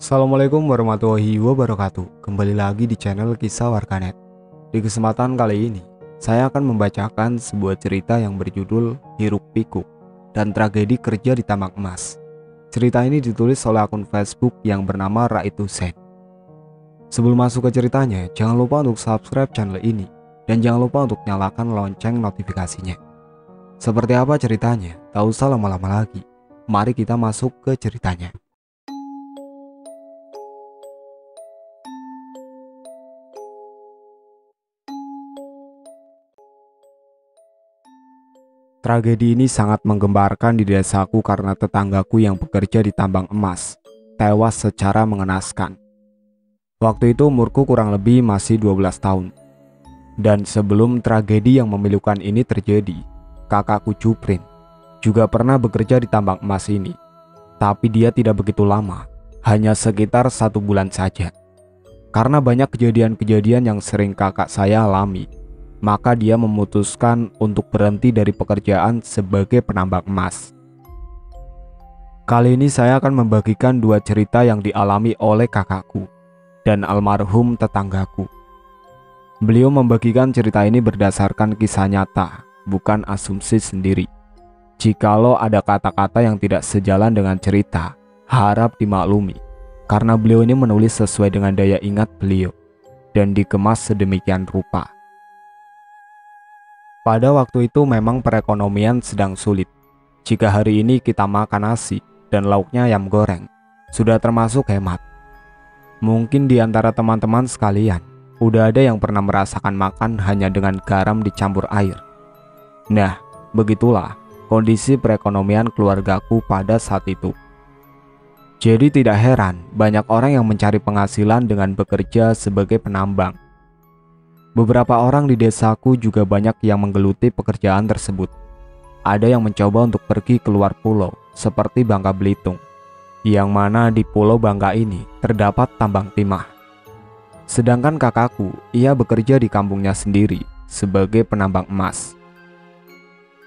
Assalamualaikum warahmatullahi wabarakatuh. Kembali lagi di channel Kisah Warganet. Di kesempatan kali ini, saya akan membacakan sebuah cerita yang berjudul Hiruk Pikuk dan Tragedi Kerja di Tambang Emas. Cerita ini ditulis oleh akun Facebook yang bernama Raid Hussein. Sebelum masuk ke ceritanya, jangan lupa untuk subscribe channel ini dan jangan lupa untuk nyalakan lonceng notifikasinya. Seperti apa ceritanya? Tak usah lama-lama lagi. Mari kita masuk ke ceritanya. Tragedi ini sangat menggemparkan di desaku karena tetanggaku yang bekerja di tambang emas tewas secara mengenaskan. Waktu itu umurku kurang lebih masih 12 tahun. Dan sebelum tragedi yang memilukan ini terjadi, kakakku Juprin juga pernah bekerja di tambang emas ini. Tapi dia tidak begitu lama, hanya sekitar 1 bulan saja. Karena banyak kejadian-kejadian yang sering kakak saya alami, maka dia memutuskan untuk berhenti dari pekerjaan sebagai penambang emas. Kali ini saya akan membagikan 2 cerita yang dialami oleh kakakku dan almarhum tetanggaku. Beliau membagikan cerita ini berdasarkan kisah nyata, bukan asumsi sendiri. Jikalau ada kata-kata yang tidak sejalan dengan cerita, harap dimaklumi, karena beliau ini menulis sesuai dengan daya ingat beliau dan dikemas sedemikian rupa. Pada waktu itu memang perekonomian sedang sulit. Jika hari ini kita makan nasi dan lauknya ayam goreng, sudah termasuk hemat. Mungkin di antara teman-teman sekalian, udah ada yang pernah merasakan makan hanya dengan garam dicampur air. Nah, begitulah kondisi perekonomian keluargaku pada saat itu. Jadi tidak heran banyak orang yang mencari penghasilan dengan bekerja sebagai penambang. Beberapa orang di desaku juga banyak yang menggeluti pekerjaan tersebut. Ada yang mencoba untuk pergi keluar pulau, seperti Bangka Belitung, yang mana di Pulau Bangka ini terdapat tambang timah. Sedangkan kakakku, ia bekerja di kampungnya sendiri sebagai penambang emas.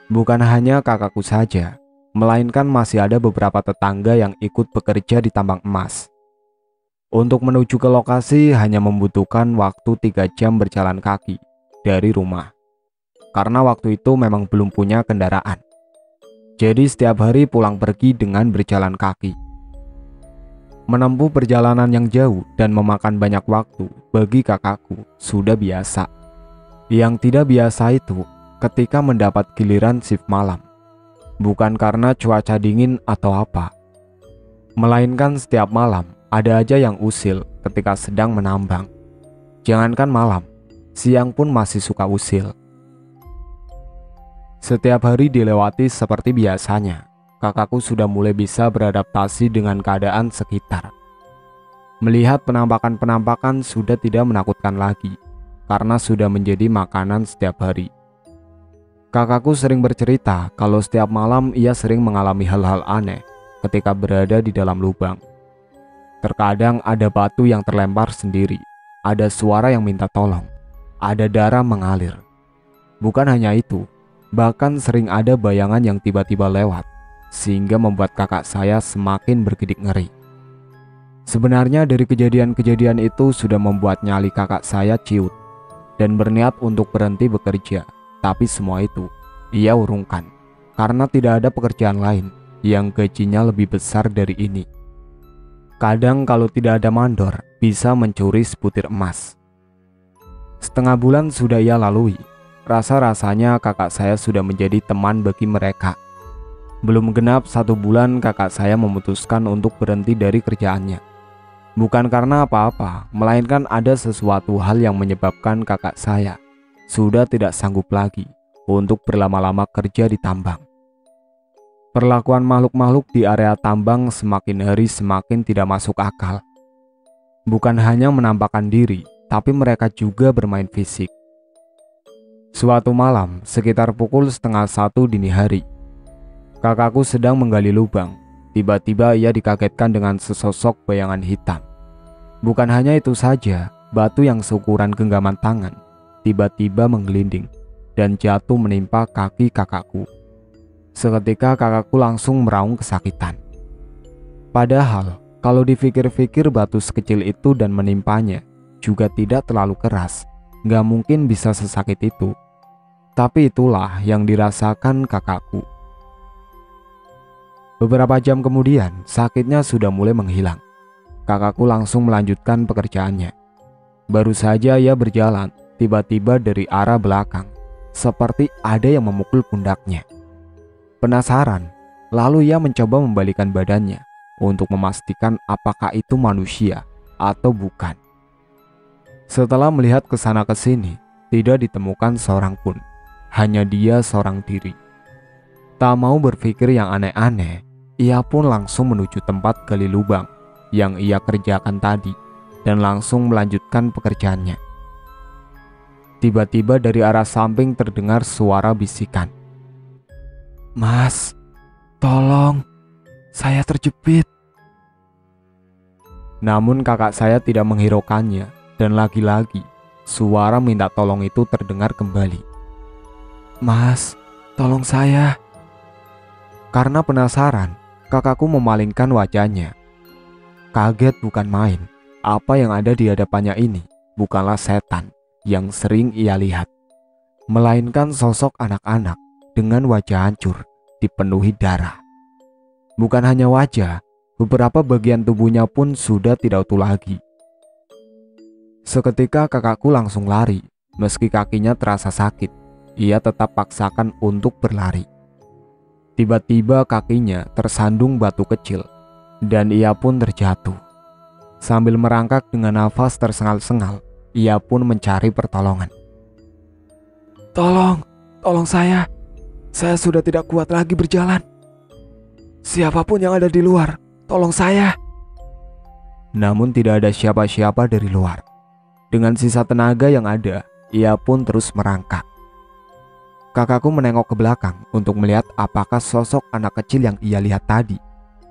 Bukan hanya kakakku saja, melainkan masih ada beberapa tetangga yang ikut bekerja di tambang emas. Untuk menuju ke lokasi hanya membutuhkan waktu 3 jam berjalan kaki dari rumah. Karena waktu itu memang belum punya kendaraan. Jadi setiap hari pulang pergi dengan berjalan kaki. Menempuh perjalanan yang jauh dan memakan banyak waktu bagi kakakku sudah biasa. Yang tidak biasa itu ketika mendapat giliran shift malam. Bukan karena cuaca dingin atau apa, melainkan setiap malam ada aja yang usil ketika sedang menambang. Jangankan malam, siang pun masih suka usil. Setiap hari dilewati seperti biasanya, kakakku sudah mulai bisa beradaptasi dengan keadaan sekitar. Melihat penampakan-penampakan sudah tidak menakutkan lagi, karena sudah menjadi makanan setiap hari. Kakakku sering bercerita kalau setiap malam ia sering mengalami hal-hal aneh ketika berada di dalam lubang. Terkadang ada batu yang terlempar sendiri, ada suara yang minta tolong, ada darah mengalir. Bukan hanya itu, bahkan sering ada bayangan yang tiba-tiba lewat, sehingga membuat kakak saya semakin bergidik ngeri. Sebenarnya dari kejadian-kejadian itu sudah membuat nyali kakak saya ciut, dan berniat untuk berhenti bekerja, tapi semua itu ia urungkan, karena tidak ada pekerjaan lain yang gajinya lebih besar dari ini. Kadang kalau tidak ada mandor, bisa mencuri sebutir emas. Setengah bulan sudah ia lalui. Rasa-rasanya kakak saya sudah menjadi teman bagi mereka. Belum genap 1 bulan kakak saya memutuskan untuk berhenti dari kerjaannya. Bukan karena apa-apa, melainkan ada sesuatu hal yang menyebabkan kakak saya sudah tidak sanggup lagi untuk berlama-lama kerja di tambang. Perlakuan makhluk-makhluk di area tambang semakin hari semakin tidak masuk akal. Bukan hanya menampakkan diri, tapi mereka juga bermain fisik. Suatu malam, sekitar pukul 12:30 dini hari, kakakku sedang menggali lubang. Tiba-tiba ia dikagetkan dengan sesosok bayangan hitam. Bukan hanya itu saja, batu yang seukuran genggaman tangan tiba-tiba menggelinding dan jatuh menimpa kaki kakakku. Seketika kakakku langsung meraung kesakitan. Padahal Kalau dipikir-pikir batu sekecil itu dan menimpanya juga tidak terlalu keras, nggak mungkin bisa sesakit itu. Tapi itulah yang dirasakan kakakku. Beberapa jam kemudian, sakitnya sudah mulai menghilang. Kakakku langsung melanjutkan pekerjaannya. Baru saja ia berjalan, tiba-tiba dari arah belakang, seperti ada yang memukul pundaknya. Penasaran, lalu ia mencoba membalikan badannya untuk memastikan apakah itu manusia atau bukan. Setelah melihat ke sana ke sini, tidak ditemukan seorang pun, hanya dia seorang diri. Tak mau berpikir yang aneh-aneh, ia pun langsung menuju tempat gali lubang yang ia kerjakan tadi dan langsung melanjutkan pekerjaannya. Tiba-tiba dari arah samping terdengar suara bisikan. "Mas, tolong, saya terjepit." Namun kakak saya tidak menghiraukannya dan lagi-lagi suara minta tolong itu terdengar kembali. "Mas, tolong saya." Karena penasaran, kakakku memalingkan wajahnya. Kaget bukan main, apa yang ada di hadapannya ini bukanlah setan yang sering ia lihat, melainkan sosok anak-anak dengan wajah hancur dipenuhi darah. Bukan hanya wajah, beberapa bagian tubuhnya pun sudah tidak utuh lagi. Seketika kakakku langsung lari, meski kakinya terasa sakit, ia tetap paksakan untuk berlari. Tiba-tiba kakinya tersandung batu kecil dan ia pun terjatuh. Sambil merangkak dengan nafas tersengal-sengal, ia pun mencari pertolongan. Tolong saya sudah tidak kuat lagi berjalan. Siapapun yang ada di luar, tolong saya." Namun tidak ada siapa-siapa dari luar. Dengan sisa tenaga yang ada, ia pun terus merangkak. Kakakku menengok ke belakang untuk melihat apakah sosok anak kecil yang ia lihat tadi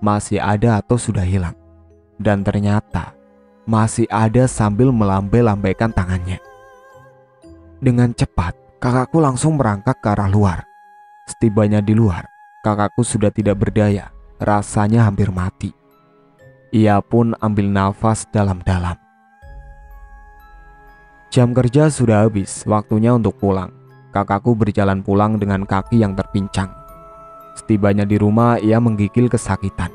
masih ada atau sudah hilang. Dan ternyata masih ada sambil melambai-lambaikan tangannya. Dengan cepat, kakakku langsung merangkak ke arah luar. Setibanya di luar, kakakku sudah tidak berdaya, rasanya hampir mati. Ia pun ambil nafas dalam-dalam. Jam kerja sudah habis, waktunya untuk pulang. Kakakku berjalan pulang dengan kaki yang terpincang. Setibanya di rumah, ia menggigil kesakitan.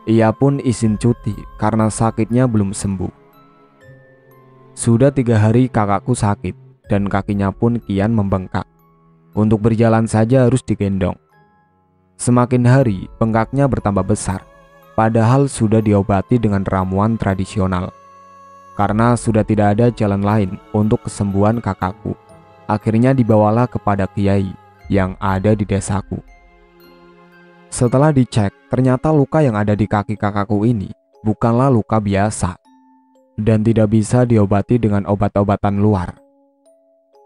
Ia pun izin cuti karena sakitnya belum sembuh. Sudah 3 hari kakakku sakit dan kakinya pun kian membengkak. Untuk berjalan saja harus digendong. Semakin hari bengkaknya bertambah besar, padahal sudah diobati dengan ramuan tradisional. Karena sudah tidak ada jalan lain untuk kesembuhan kakakku, akhirnya dibawalah kepada kiai yang ada di desaku. Setelah dicek, ternyata luka yang ada di kaki kakakku ini bukanlah luka biasa dan tidak bisa diobati dengan obat-obatan luar.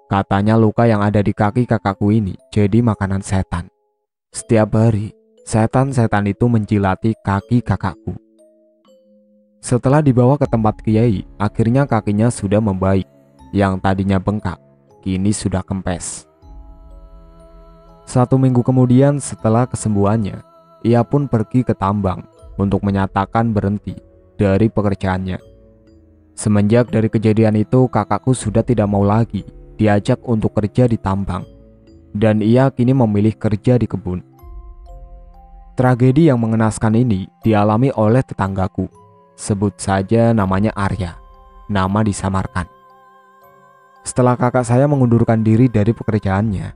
Katanya luka yang ada di kaki kakakku ini jadi makanan setan. Setiap hari, setan-setan itu menjilati kaki kakakku. Setelah dibawa ke tempat kiai, akhirnya kakinya sudah membaik. Yang tadinya bengkak, kini sudah kempes. 1 minggu kemudian setelah kesembuhannya, ia pun pergi ke tambang untuk menyatakan berhenti dari pekerjaannya. Semenjak dari kejadian itu, kakakku sudah tidak mau lagi diajak untuk kerja di tambang, dan ia kini memilih kerja di kebun. Tragedi yang mengenaskan ini dialami oleh tetanggaku. Sebut saja namanya Arya, nama disamarkan. Setelah kakak saya mengundurkan diri dari pekerjaannya,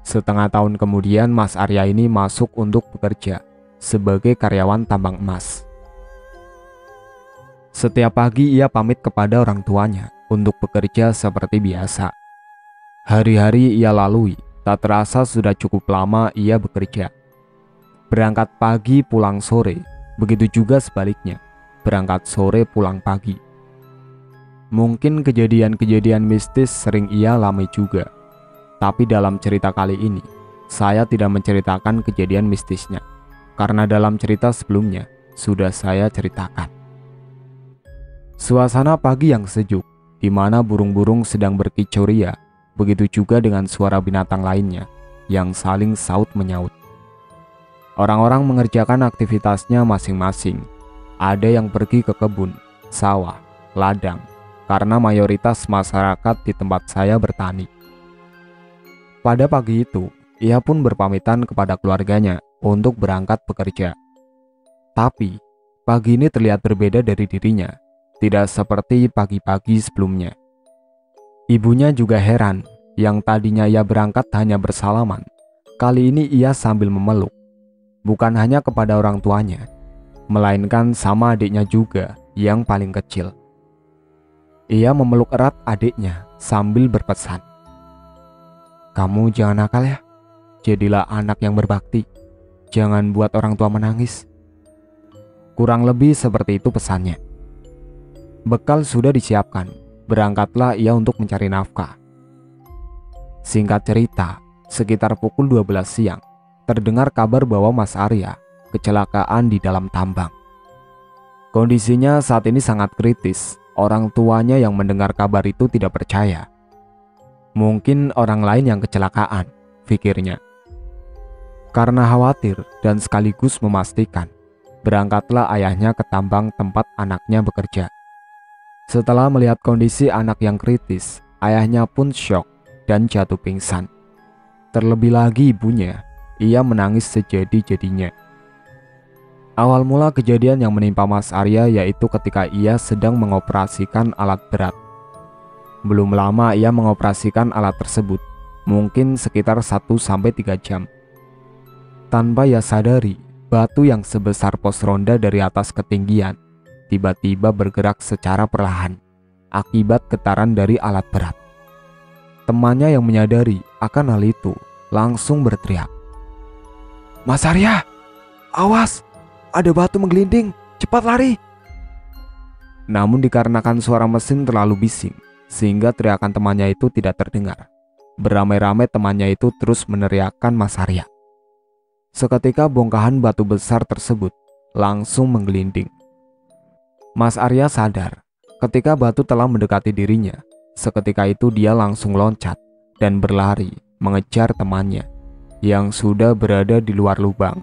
setengah tahun kemudian Mas Arya ini masuk untuk bekerja sebagai karyawan tambang emas. Setiap pagi ia pamit kepada orang tuanya untuk bekerja seperti biasa. Hari-hari ia lalui, tak terasa sudah cukup lama ia bekerja. Berangkat pagi pulang sore, begitu juga sebaliknya, berangkat sore pulang pagi. Mungkin kejadian-kejadian mistis sering ia alami juga. Tapi dalam cerita kali ini, saya tidak menceritakan kejadian mistisnya, karena dalam cerita sebelumnya sudah saya ceritakan. Suasana pagi yang sejuk, di mana burung-burung sedang berkicau ria, begitu juga dengan suara binatang lainnya yang saling saut menyaut. Orang-orang mengerjakan aktivitasnya masing-masing. ada yang pergi ke kebun, sawah, ladang, karena mayoritas masyarakat di tempat saya bertani. Pada pagi itu, ia pun berpamitan kepada keluarganya untuk berangkat bekerja. Tapi, pagi ini terlihat berbeda dari dirinya, tidak seperti pagi-pagi sebelumnya. Ibunya juga heran, yang tadinya ia berangkat hanya bersalaman, kali ini ia sambil memeluk, bukan hanya kepada orang tuanya, melainkan sama adiknya juga yang paling kecil. Ia memeluk erat adiknya sambil berpesan, "Kamu jangan nakal ya, jadilah anak yang berbakti, jangan buat orang tua menangis." Kurang lebih seperti itu pesannya. Bekal sudah disiapkan, berangkatlah ia untuk mencari nafkah. Singkat cerita, sekitar pukul 12 siang, terdengar kabar bahwa Mas Arya kecelakaan di dalam tambang. Kondisinya saat ini sangat kritis. Orang tuanya yang mendengar kabar itu tidak percaya. Mungkin orang lain yang kecelakaan, pikirnya. Karena khawatir dan sekaligus memastikan, berangkatlah ayahnya ke tambang tempat anaknya bekerja. Setelah melihat kondisi anak yang kritis, ayahnya pun syok dan jatuh pingsan. Terlebih lagi ibunya, ia menangis sejadi-jadinya. Awal mula kejadian yang menimpa Mas Arya yaitu ketika ia sedang mengoperasikan alat berat. Belum lama ia mengoperasikan alat tersebut, mungkin sekitar 1-3 jam. Tanpa ia sadari, batu yang sebesar pos ronda dari atas ketinggian tiba-tiba bergerak secara perlahan akibat getaran dari alat berat. Temannya yang menyadari akan hal itu langsung berteriak, "Mas Arya, awas! Ada batu menggelinding, cepat lari!" Namun dikarenakan suara mesin terlalu bising, sehingga teriakan temannya itu tidak terdengar. Beramai-ramai temannya itu terus meneriakkan Mas Arya. Seketika bongkahan batu besar tersebut langsung menggelinding. Mas Arya sadar ketika batu telah mendekati dirinya. Seketika itu dia langsung loncat dan berlari mengejar temannya yang sudah berada di luar lubang.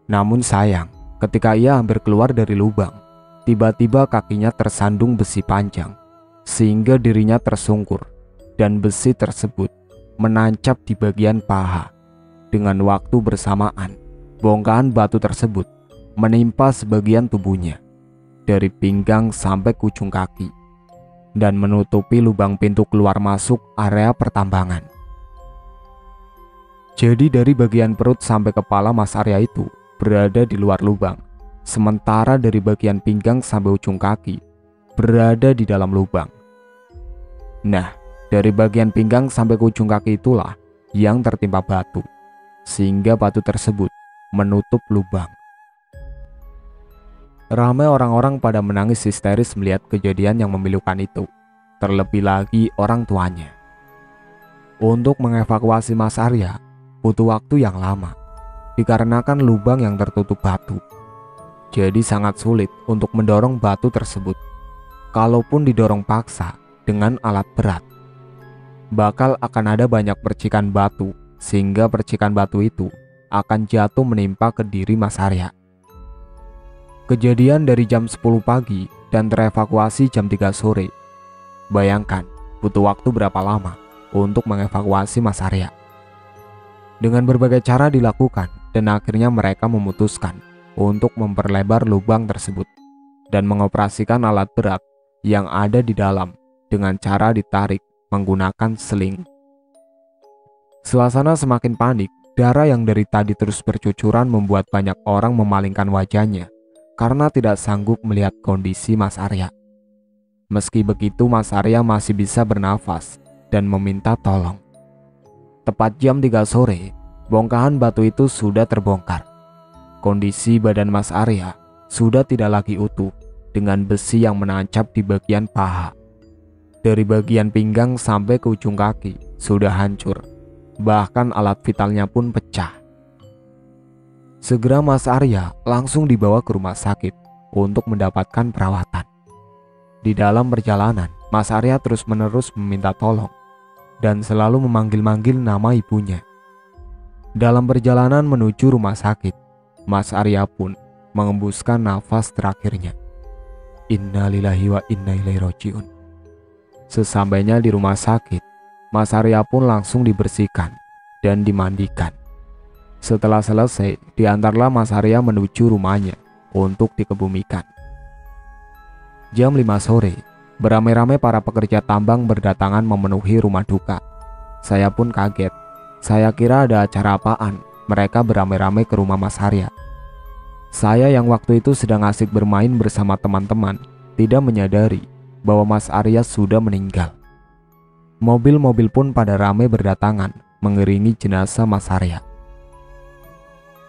Namun sayang, ketika ia hampir keluar dari lubang, tiba-tiba kakinya tersandung besi panjang, sehingga dirinya tersungkur, dan besi tersebut menancap di bagian paha. Dengan waktu bersamaan, bongkahan batu tersebut menimpa sebagian tubuhnya, dari pinggang sampai ke ujung kaki, dan menutupi lubang pintu keluar masuk area pertambangan. Jadi dari bagian perut sampai kepala Mas Arya itu berada di luar lubang, sementara dari bagian pinggang sampai ujung kaki berada di dalam lubang. Nah, dari bagian pinggang sampai ke ujung kaki itulah yang tertimpa batu, sehingga batu tersebut menutup lubang. Ramai orang-orang pada menangis histeris melihat kejadian yang memilukan itu, terlebih lagi orang tuanya. Untuk mengevakuasi Mas Arya butuh waktu yang lama, dikarenakan lubang yang tertutup batu. Jadi sangat sulit untuk mendorong batu tersebut. Kalaupun didorong paksa dengan alat berat, bakal akan ada banyak percikan batu, sehingga percikan batu itu akan jatuh menimpa ke diri Mas Arya. Kejadian dari jam 10 pagi dan terevakuasi jam 3 sore. Bayangkan butuh waktu berapa lama untuk mengevakuasi Mas Arya. Dengan berbagai cara dilakukan, dan akhirnya mereka memutuskan untuk memperlebar lubang tersebut dan mengoperasikan alat berat yang ada di dalam dengan cara ditarik menggunakan seling. Suasana semakin panik. Darah yang dari tadi terus bercucuran membuat banyak orang memalingkan wajahnya karena tidak sanggup melihat kondisi Mas Arya. Meski begitu, Mas Arya masih bisa bernafas dan meminta tolong. Tepat jam 3 sore, bongkahan batu itu sudah terbongkar. Kondisi badan Mas Arya sudah tidak lagi utuh dengan besi yang menancap di bagian paha. Dari bagian pinggang sampai ke ujung kaki sudah hancur. Bahkan alat vitalnya pun pecah. Segera Mas Arya langsung dibawa ke rumah sakit untuk mendapatkan perawatan. Di dalam perjalanan, Mas Arya terus-menerus meminta tolong dan selalu memanggil-manggil nama ibunya. Dalam perjalanan menuju rumah sakit, Mas Arya pun mengembuskan nafas terakhirnya. Innalillahi wa inna ilaihi rajiun. Sesampainya di rumah sakit, Mas Arya pun langsung dibersihkan dan dimandikan. Setelah selesai, diantarlah Mas Arya menuju rumahnya untuk dikebumikan. Jam 5 sore, beramai-ramai para pekerja tambang berdatangan memenuhi rumah duka. Saya pun kaget. Saya kira ada acara apaan. Mereka beramai-ramai ke rumah Mas Arya. Saya yang waktu itu sedang asik bermain bersama teman-teman tidak menyadari bahwa Mas Arya sudah meninggal. Mobil-mobil pun pada ramai berdatangan mengiringi jenazah Mas Arya.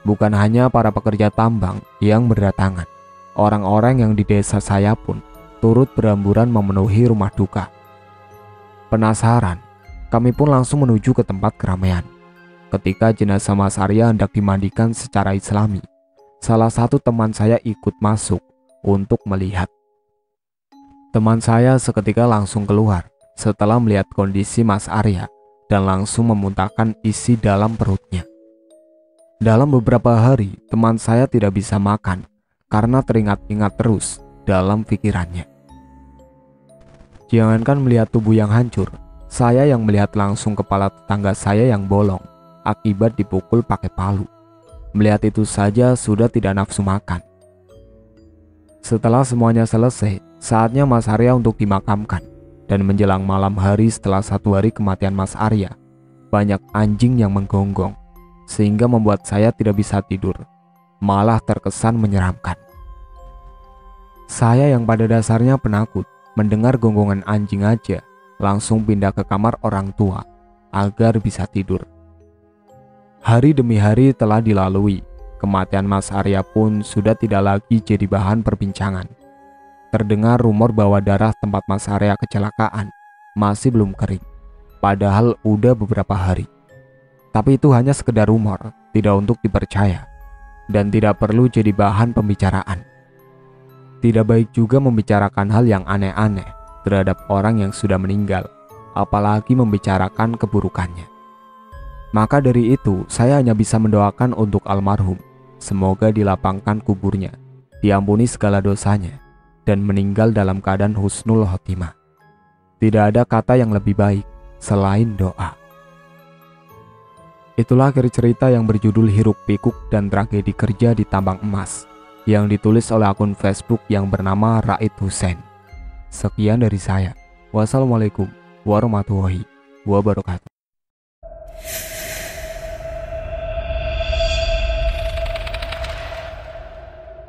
Bukan hanya para pekerja tambang yang berdatangan, orang-orang yang di desa saya pun turut berhamburan memenuhi rumah duka. Penasaran, kami pun langsung menuju ke tempat keramaian. Ketika jenazah Mas Arya hendak dimandikan secara Islami, salah satu teman saya ikut masuk untuk melihat. Teman saya seketika langsung keluar setelah melihat kondisi Mas Arya dan langsung memuntahkan isi dalam perutnya. Dalam beberapa hari, teman saya tidak bisa makan karena teringat-ingat terus dalam pikirannya. Jangankan melihat tubuh yang hancur, saya yang melihat langsung kepala tetangga saya yang bolong akibat dipukul pakai palu. Melihat itu saja sudah tidak nafsu makan. Setelah semuanya selesai, saatnya Mas Arya untuk dimakamkan. Dan menjelang malam hari setelah 1 hari kematian Mas Arya, banyak anjing yang menggonggong, sehingga membuat saya tidak bisa tidur, malah terkesan menyeramkan. Saya yang pada dasarnya penakut, mendengar gonggongan anjing aja, langsung pindah ke kamar orang tua, agar bisa tidur. Hari demi hari telah dilalui, kematian Mas Arya pun sudah tidak lagi jadi bahan perbincangan. Terdengar rumor bahwa darah tempat Mas Arya kecelakaan masih belum kering, padahal udah beberapa hari. Tapi itu hanya sekedar rumor, tidak untuk dipercaya, dan tidak perlu jadi bahan pembicaraan. Tidak baik juga membicarakan hal yang aneh-aneh terhadap orang yang sudah meninggal, apalagi membicarakan keburukannya. Maka dari itu, saya hanya bisa mendoakan untuk almarhum. Semoga dilapangkan kuburnya, diampuni segala dosanya, dan meninggal dalam keadaan husnul khotimah. Tidak ada kata yang lebih baik selain doa. Itulah akhir cerita yang berjudul Hiruk Pikuk dan Tragedi Kerja di Tambang Emas, yang ditulis oleh akun Facebook yang bernama Raid Hussein. Sekian dari saya. Wassalamualaikum warahmatullahi wabarakatuh.